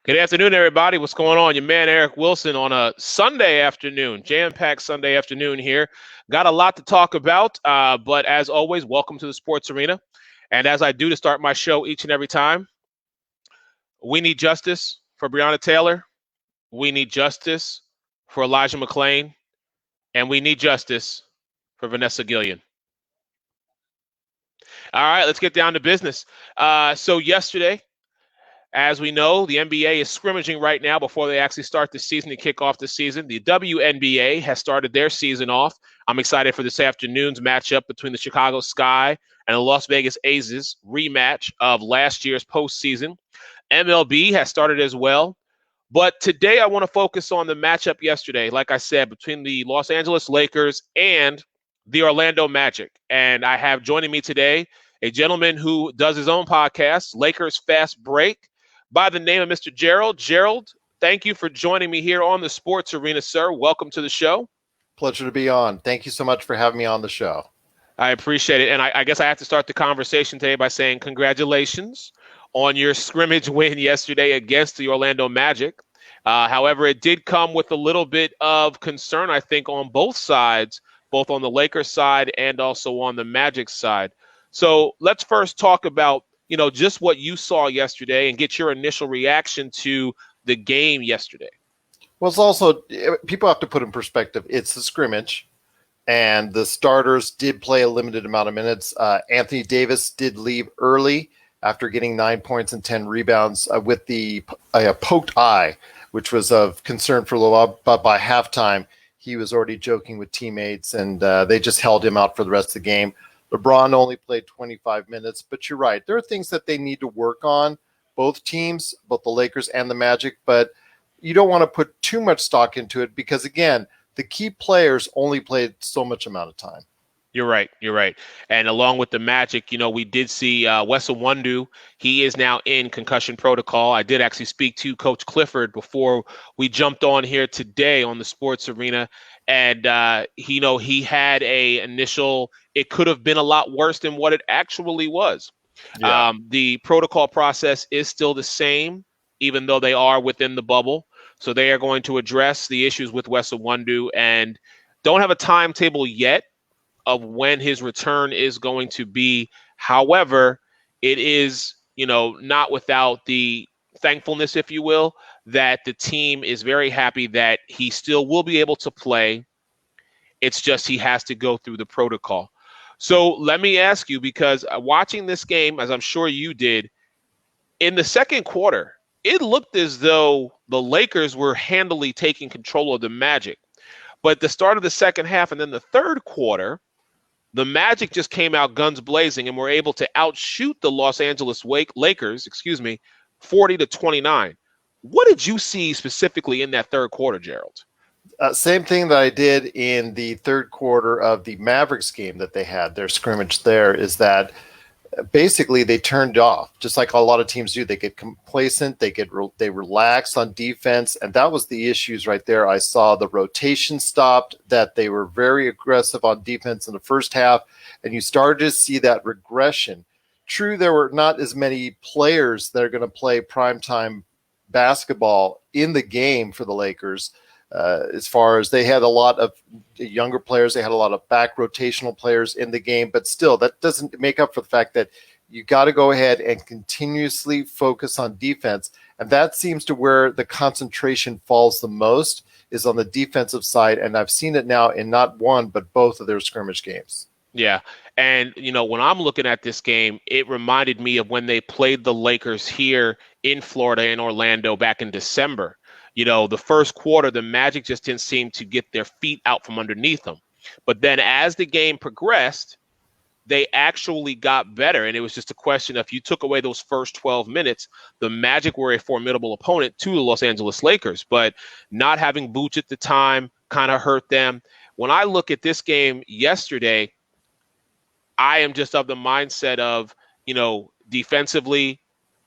Good afternoon, everybody. What's going on? Your man, Eric Wilson, on a Sunday afternoon, jam-packed Sunday afternoon here. Got a lot to talk about, but as always, welcome to the Sports Arena. And as I do to start my show each and every time, we need justice for Breonna Taylor. We need justice for Elijah McClain. And we need justice for Vanessa Gillian. All right, let's get down to business. So yesterday, as we know, the NBA is scrimmaging right now before they actually start the season to kick off the season. The WNBA has started their season off. I'm excited for this afternoon's matchup between the Chicago Sky and the Las Vegas Aces, rematch of last year's postseason. MLB has started as well. But today I want to focus on the matchup yesterday, like I said, between the Los Angeles Lakers and the Orlando Magic. And I have joining me today a gentleman who does his own podcast, Lakers Fast Break, by the name of Mr. Gerald. Gerald, thank you for joining me here on the Sports Arena, sir. Welcome to the show. Pleasure to be on. Thank you so much for having me on the show. I appreciate it. And I guess I have to start the conversation today by saying congratulations on your scrimmage win yesterday against the Orlando Magic. However, it did come with a little bit of concern, I think, on both sides, both on the Lakers side and also on the Magic side. So let's first talk about just what you saw yesterday and get your initial reaction to the game yesterday. Well, it's also, people have to put in perspective, it's the scrimmage, and the starters did play a limited amount of minutes. Anthony Davis did leave early after getting 9 points and 10 rebounds with the poked eye, which was of concern for a little while, but by halftime, he was already joking with teammates, and they just held him out for the rest of the game. LeBron only played 25 minutes, but you're right. There are things that they need to work on, both teams, both the Lakers and the Magic, but you don't want to put too much stock into it because, again, the key players only played so much amount of time. You're right. And along with the Magic, we did see Wes Iwundu. He is now in concussion protocol. I did actually speak to Coach Clifford before we jumped on here today on the Sports Arena. And, he had a initial, it could have been a lot worse than what it actually was. Yeah. The protocol process is still the same, even though they are within the bubble. So they are going to address the issues with Wes Iwundu and don't have a timetable yet of when his return is going to be. However, it is, not without the thankfulness, if you will, that the team is very happy that he still will be able to play. It's just he has to go through the protocol. So let me ask you, because watching this game, as I'm sure you did, in the second quarter, it looked as though the Lakers were handily taking control of the Magic. But at the start of the second half and then the third quarter, the Magic just came out guns blazing and were able to outshoot the Los Angeles Lakers, 40-29. What did you see specifically in that third quarter, Gerald? Same thing that I did in the third quarter of the Mavericks game that they had, their scrimmage there, is that basically they turned off, just like a lot of teams do. They get complacent, they relax on defense, and that was the issues right there. I saw the rotation stopped, that they were very aggressive on defense in the first half, and you started to see that regression. True, there were not as many players that are going to play primetime basketball in the game for the Lakers. As far as they had a lot of younger players, they had a lot of back rotational players in the game, but still that doesn't make up for the fact that you got to go ahead and continuously focus on defense. And that seems to where the concentration falls the most, is on the defensive side. And I've seen it now in not one, but both of their scrimmage games. Yeah. And, when I'm looking at this game, it reminded me of when they played the Lakers here in Florida, in Orlando, back in December. The first quarter, the Magic just didn't seem to get their feet out from underneath them. But then as the game progressed, they actually got better. And it was just a question of, if you took away those first 12 minutes, the Magic were a formidable opponent to the Los Angeles Lakers. But not having Booch at the time kind of hurt them. When I look at this game yesterday, I am just of the mindset of, defensively,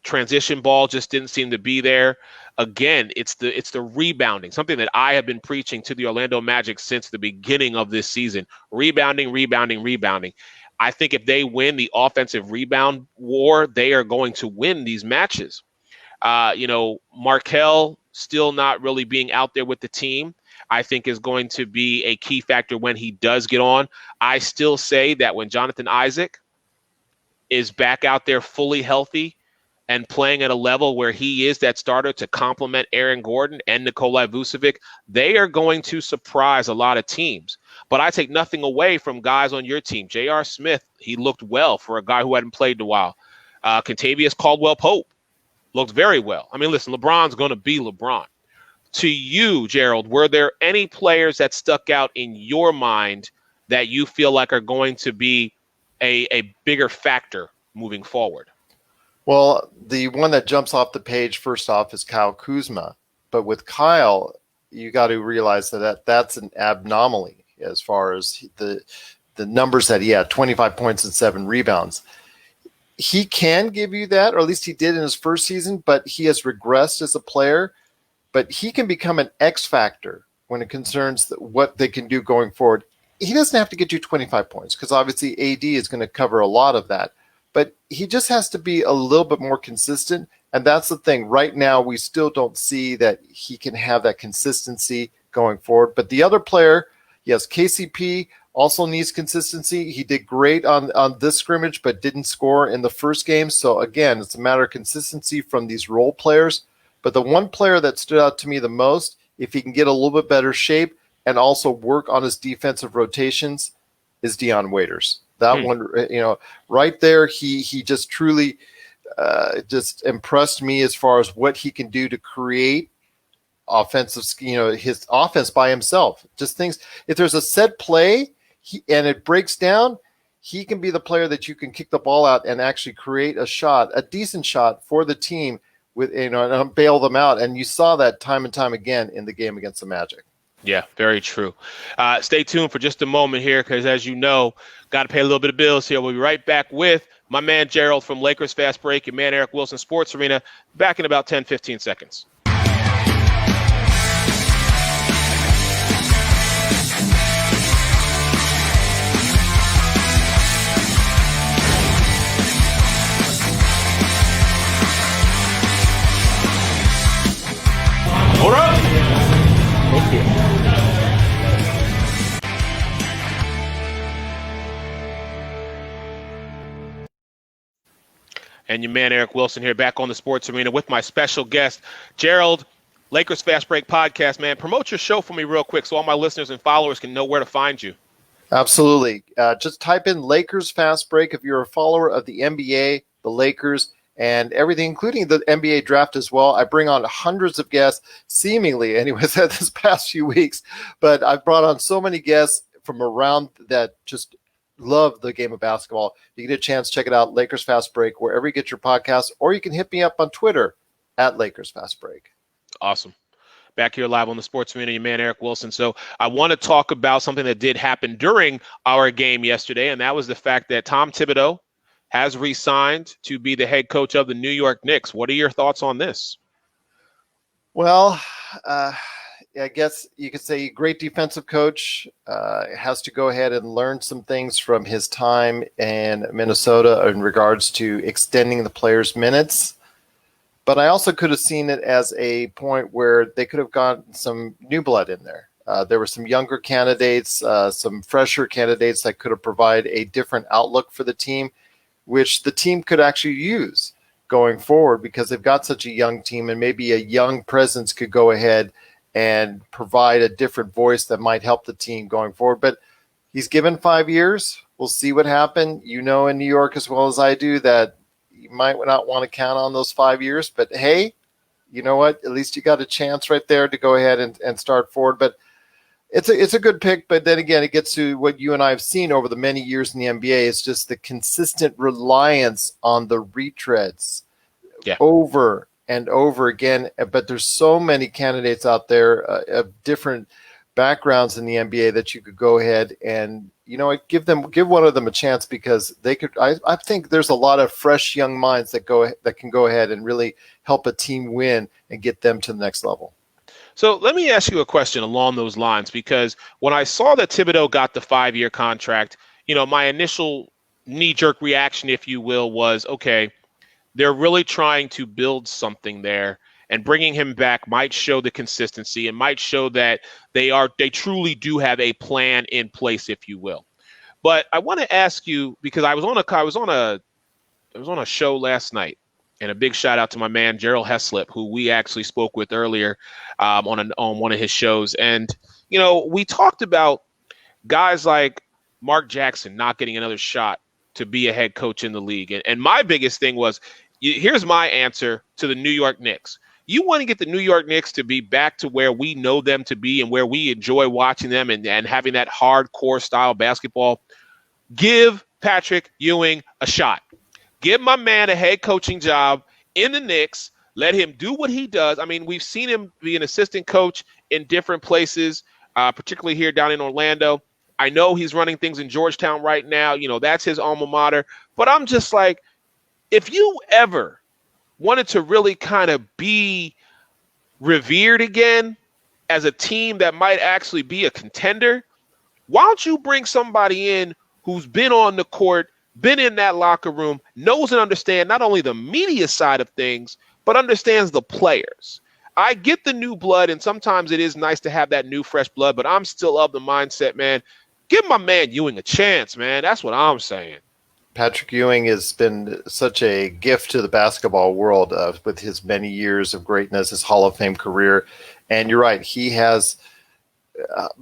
transition ball just didn't seem to be there. Again, it's the rebounding, something that I have been preaching to the Orlando Magic since the beginning of this season. Rebounding. I think if they win the offensive rebound war, they are going to win these matches. Markel still not really being out there with the team, I think is going to be a key factor when he does get on. I still say that when Jonathan Isaac is back out there fully healthy and playing at a level where he is that starter to complement Aaron Gordon and Nikolai Vucevic, they are going to surprise a lot of teams. But I take nothing away from guys on your team. J.R. Smith, he looked well for a guy who hadn't played in a while. Kentavious Caldwell-Pope looked very well. I mean, listen, LeBron's going to be LeBron. To you, Gerald, were there any players that stuck out in your mind that you feel like are going to be a bigger factor moving forward? Well, the one that jumps off the page first off is Kyle Kuzma. But with Kyle, you got to realize that's an abnormality as far as the numbers that he had, 25 points and 7 rebounds. He can give you that, or at least he did in his first season, but he has regressed as a player. But he can become an X factor when it concerns what they can do going forward. He doesn't have to get you 25 points because obviously AD is going to cover a lot of that. But he just has to be a little bit more consistent. And that's the thing. Right now, we still don't see that he can have that consistency going forward. But the other player, yes, KCP also needs consistency. He did great on this scrimmage, but didn't score in the first game. So, again, it's a matter of consistency from these role players. But the one player that stood out to me the most, if he can get a little bit better shape and also work on his defensive rotations, is Dion Waiters. That one, right there, he just truly just impressed me as far as what he can do to create offensive, his offense by himself. Just things, if there's a set play and it breaks down, he can be the player that you can kick the ball out and actually create a shot, a decent shot for the team with, and bail them out. And you saw that time and time again in the game against the Magic. Yeah, very true. Stay tuned for just a moment here because, as you know, got to pay a little bit of bills here. We'll be right back with my man Gerald from Lakers Fast Break and man Eric Wilson Sports Arena back in about 10, 15 seconds. Hold up! Thank you. And your man Eric Wilson here back on the Sports Arena with my special guest, Gerald, Lakers Fast Break Podcast. Man, promote your show for me real quick so all my listeners and followers can know where to find you. Absolutely. Just type in Lakers Fast Break if you're a follower of the NBA, the Lakers, and everything, including the NBA draft as well. I bring on hundreds of guests, seemingly, anyways, this past few weeks. But I've brought on so many guests from around that just love the game of basketball. If you get a chance, check it out, Lakers Fast Break, wherever you get your podcasts, or you can hit me up on Twitter at Lakers Fast Break. Awesome. Back here live on the Sports Arena, your man Eric Wilson. So I want to talk about something that did happen during our game yesterday, and that was the fact that Tom Thibodeau has re-signed to be the head coach of the New York Knicks. What are your thoughts on this? Well, I guess you could say great defensive coach, has to go ahead and learn some things from his time in Minnesota in regards to extending the players' minutes. But I also could have seen it as a point where they could have gotten some new blood in there. There were some younger candidates, some fresher candidates that could have provided a different outlook for the team, which the team could actually use going forward because they've got such a young team, and maybe a young presence could go ahead and provide a different voice that might help the team going forward. But he's given 5 years. We'll see what happens. You know, in New York as well as I do, that you might not want to count on those 5 years. But, hey, you know what? At least you got a chance right there to go ahead and start forward. But it's a good pick. But then again, it gets to what you and I have seen over the many years in the NBA. It's just the consistent reliance on the retreads over and over again. But there's so many candidates out there of different backgrounds in the NBA that you could go ahead and, give one of them a chance, because they could. I think there's a lot of fresh young minds that can go ahead and really help a team win and get them to the next level. So let me ask you a question along those lines, because when I saw that Thibodeau got the 5-year contract, my initial knee-jerk reaction, if you will, was, okay, They're really trying to build something there, and bringing him back might show the consistency and might show that they truly do have a plan in place, if you will. But I want to ask you, because I was on a show last night, and a big shout out to my man Gerald Heslip, who we actually spoke with earlier on one of his shows. And we talked about guys like Mark Jackson not getting another shot to be a head coach in the league. And my biggest thing was, here's my answer to the New York Knicks. You want to get the New York Knicks to be back to where we know them to be and where we enjoy watching them and having that hardcore style basketball. Give Patrick Ewing a shot. Give my man a head coaching job in the Knicks. Let him do what he does. I mean, we've seen him be an assistant coach in different places, particularly here down in Orlando. I know he's running things in Georgetown right now. That's his alma mater. But I'm just like, if you ever wanted to really kind of be revered again as a team that might actually be a contender, why don't you bring somebody in who's been on the court, been in that locker room, knows and understands not only the media side of things, but understands the players. I get the new blood, and sometimes it is nice to have that new, fresh blood, but I'm still of the mindset, man, give my man Ewing a chance, man. That's what I'm saying. Patrick Ewing has been such a gift to the basketball world with his many years of greatness, his Hall of Fame career. And you're right, he has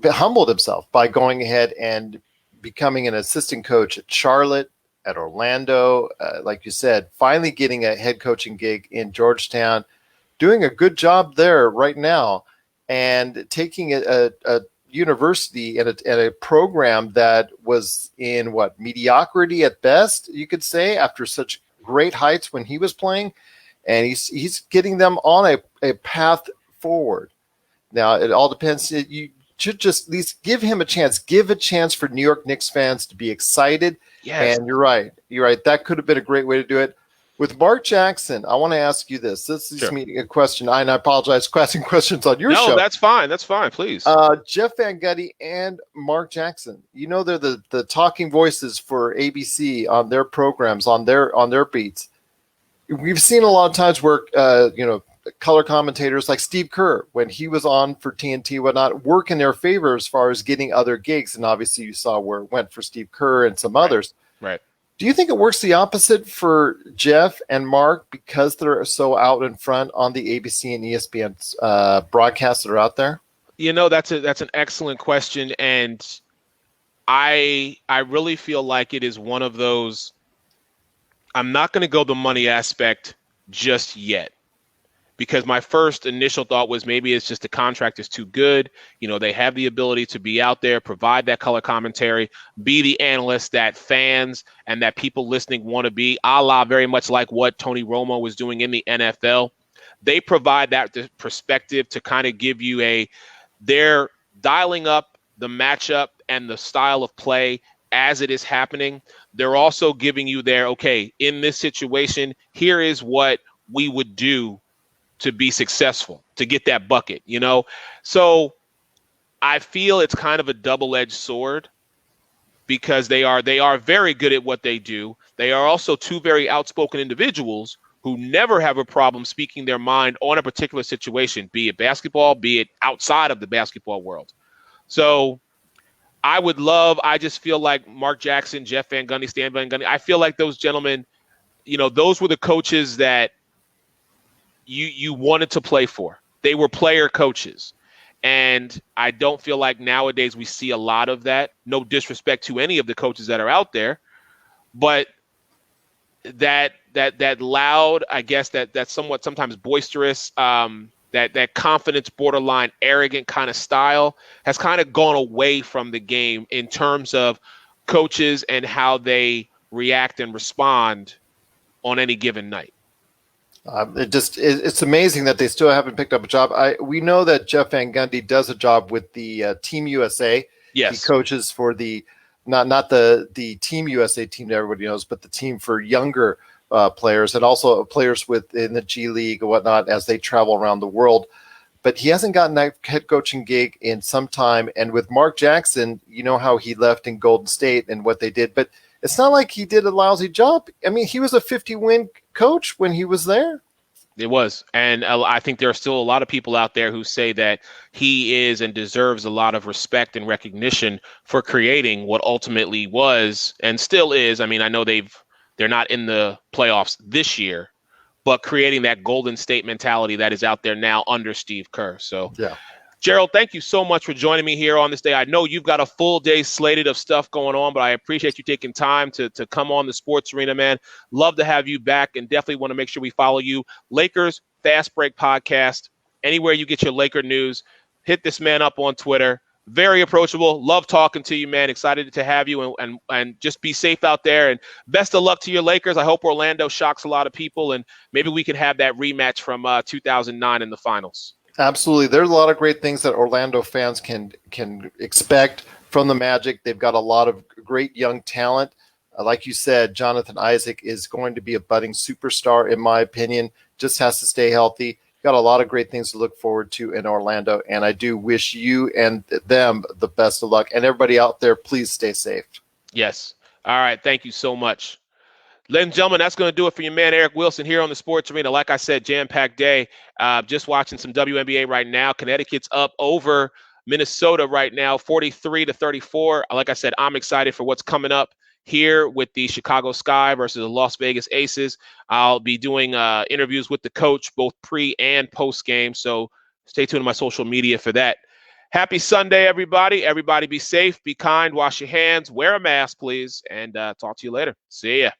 humbled himself by going ahead and becoming an assistant coach at Charlotte, at Orlando, like you said, finally getting a head coaching gig in Georgetown, doing a good job there right now, and taking a university and a program that was in mediocrity at best, you could say, after such great heights when he was playing, and he's getting them on a path forward. Now it all depends. You should just at least give him a chance. Give a chance for New York Knicks fans to be excited. Yes. And you're right. That could have been a great way to do it. With Mark Jackson, I want to ask you this. This is me a question. And I apologize for asking questions on your show. No, that's fine. That's fine. Please. Jeff Van Gundy and Mark Jackson. They're the talking voices for ABC on their programs, on their beats. We've seen a lot of times where color commentators like Steve Kerr, when he was on for TNT, whatnot, work in their favor as far as getting other gigs. And obviously you saw where it went for Steve Kerr and some others. Right. Do you think it works the opposite for Jeff and Mark because they're so out in front on the ABC and ESPN broadcasts that are out there? That's an excellent question. And I really feel like it is one of those, I'm not going to go the money aspect just yet, because my first initial thought was maybe it's just the contract is too good. They have the ability to be out there, provide that color commentary, be the analyst that fans and that people listening want to be, a la very much like what Tony Romo was doing in the NFL. They provide that perspective to kind of give you they're dialing up the matchup and the style of play as it is happening. They're also giving you in this situation, here is what we would do to be successful, to get that bucket, So I feel it's kind of a double-edged sword, because they are very good at what they do. They are also two very outspoken individuals who never have a problem speaking their mind on a particular situation, be it basketball, be it outside of the basketball world. So I just feel like Mark Jackson, Jeff Van Gundy, Stan Van Gundy, I feel like those gentlemen, those were the coaches that you wanted to play for. They were player coaches. And I don't feel like nowadays we see a lot of that. No disrespect to any of the coaches that are out there, but that loud, I guess that somewhat sometimes boisterous, that confidence, borderline arrogant kind of style has kind of gone away from the game in terms of coaches and how they react and respond on any given night. It's amazing that they still haven't picked up a job. We know that Jeff Van Gundy does a job with the Team USA. Yes. He coaches for the not the Team USA team that everybody knows, but the team for younger players and also players within the G League and whatnot as they travel around the world. But he hasn't gotten that head coaching gig in some time. And with Mark Jackson, you know how he left in Golden State and what they did. But it's not like he did a lousy job. I mean, he was a 50-win coach when he was there. It was. And I think there are still a lot of people out there who say that he is and deserves a lot of respect and recognition for creating what ultimately was and still is. I mean, I know they're not in the playoffs this year, but creating that Golden State mentality that is out there now under Steve Kerr. So, yeah. Gerald, thank you so much for joining me here on this day. I know you've got a full day slated of stuff going on, but I appreciate you taking time to come on the Sports Arena, man. Love to have you back, and definitely want to make sure we follow you. Lakers Fast Break Podcast, anywhere you get your Laker news, hit this man up on Twitter. Very approachable. Love talking to you, man. Excited to have you, and just be safe out there. And best of luck to your Lakers. I hope Orlando shocks a lot of people, and maybe we can have that rematch from 2009 in the finals. Absolutely. There's a lot of great things that Orlando fans can expect from the Magic. They've got a lot of great young talent. Like you said, Jonathan Isaac is going to be a budding superstar, in my opinion. Just has to stay healthy. Got a lot of great things to look forward to in Orlando, and I do wish you and them the best of luck. And everybody out there, please stay safe. Yes. All right. Thank you so much. Ladies and gentlemen, that's going to do it for your man, Eric Wilson, here on the Sports Arena. Like I said, jam-packed day. Just watching some WNBA right now. Connecticut's up over Minnesota right now, 43-34. Like I said, I'm excited for what's coming up here with the Chicago Sky versus the Las Vegas Aces. I'll be doing interviews with the coach, both pre and post game. So stay tuned to my social media for that. Happy Sunday, everybody. Everybody be safe, be kind, wash your hands, wear a mask, please, and talk to you later. See ya.